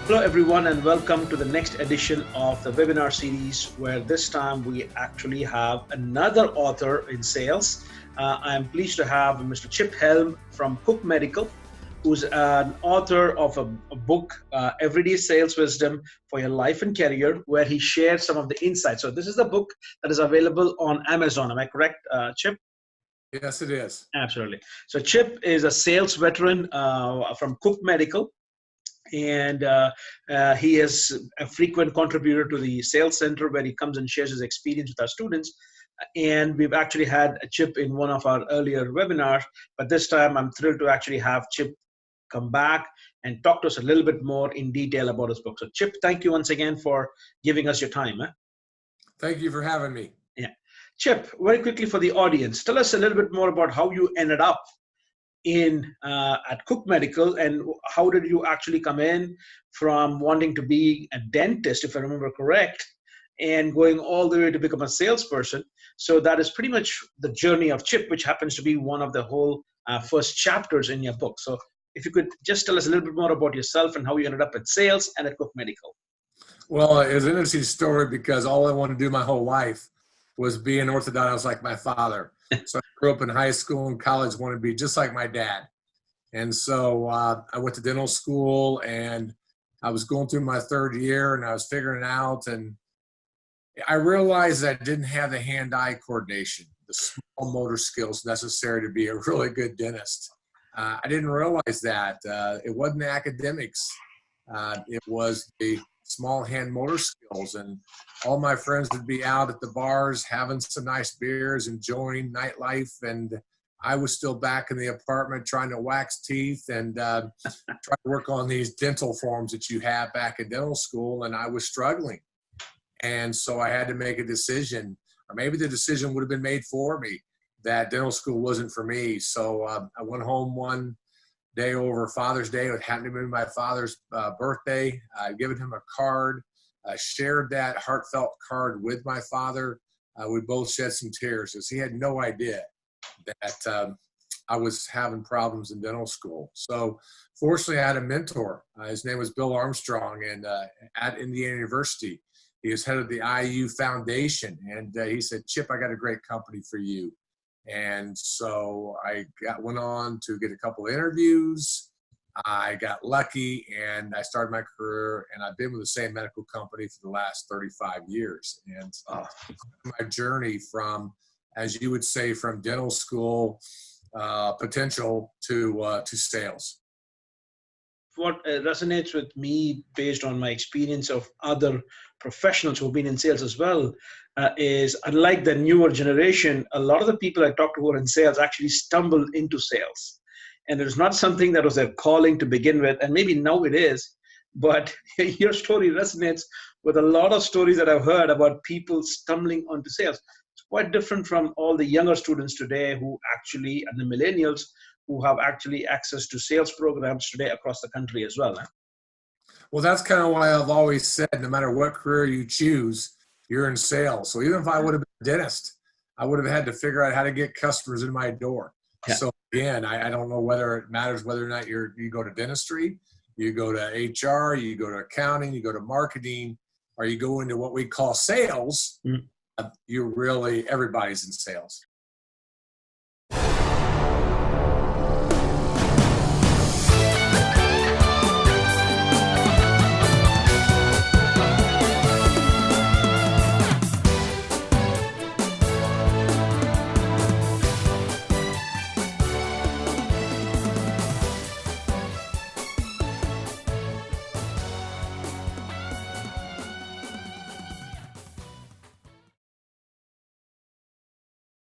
Hello, everyone, and welcome to the next edition of the webinar series, where this time we actually have another author in sales. I'm pleased to have Mr. Chip Helm from Cook Medical, who's an author of a book, Everyday Sales Wisdom for Your Life and Career, where he shares some of the insights. So this is the book that is available on Amazon. Am I correct, Chip? Yes, it is. Absolutely. So Chip is a sales veteran from Cook Medical. And he is a frequent contributor to the sales center, where he comes and shares his experience with our students. And we've actually had a Chip in one of our earlier webinars, but this time I'm thrilled to actually have Chip come back and talk to us a little bit more in detail about his book. So Chip, thank you once again for giving us your time. Thank you for having me. Yeah. Chip, very quickly for the audience, tell us a little bit more about how you ended up at Cook Medical, and how did you actually come in from wanting to be a dentist, if I remember correct, and going all the way to become a salesperson. So that is pretty much the journey of Chip, which happens to be one of the whole first chapters in your book. So if you could just tell us a little bit more about yourself and how you ended up at sales and at Cook Medical. Well, it was an interesting story because all I wanted to do my whole life was be an orthodontist like my father. So I grew up in high school and college, wanted to be just like my dad. And so I went to dental school, and I was going through my third year, and I was figuring it out. And I realized that I didn't have the hand-eye coordination, the small motor skills necessary to be a really good dentist. I didn't realize that. It wasn't the academics. It was the small hand motor skills, and all my friends would be out at the bars having some nice beers, enjoying nightlife, and I was still back in the apartment trying to wax teeth and try to work on these dental forms that you have back in dental school, and I was struggling. And so I had to make a decision, or maybe the decision would have been made for me, that dental school wasn't for me. So I went home one day over Father's Day. It happened to be my father's birthday. I'd given him a card. I shared that heartfelt card with my father. We both shed some tears because he had no idea that I was having problems in dental school. So fortunately, I had a mentor. His name was Bill Armstrong, and at Indiana University, he was head of the IU Foundation. And he said, "Chip, I got a great company for you." And so I went on to get a couple of interviews. I got lucky, and I started my career, and I've been with the same medical company for the last 35 years. And my journey from, as you would say, from dental school potential to sales. What resonates with me, based on my experience of other professionals who've been in sales as well, is unlike the newer generation, a lot of the people I talk to who are in sales actually stumbled into sales. And it's not something that was their calling to begin with, and maybe now it is, but your story resonates with a lot of stories that I've heard about people stumbling onto sales. It's quite different from all the younger students today who actually, and the millennials, who have actually access to sales programs today across the country as well. Well, that's kind of why I've always said, no matter what career you choose, you're in sales. So even if I would have been a dentist, I would have had to figure out how to get customers in my door. Yeah. So again, I don't know whether it matters whether or not you go to dentistry, you go to HR, you go to accounting, you go to marketing, or you go into what we call sales. You're really, everybody's in sales.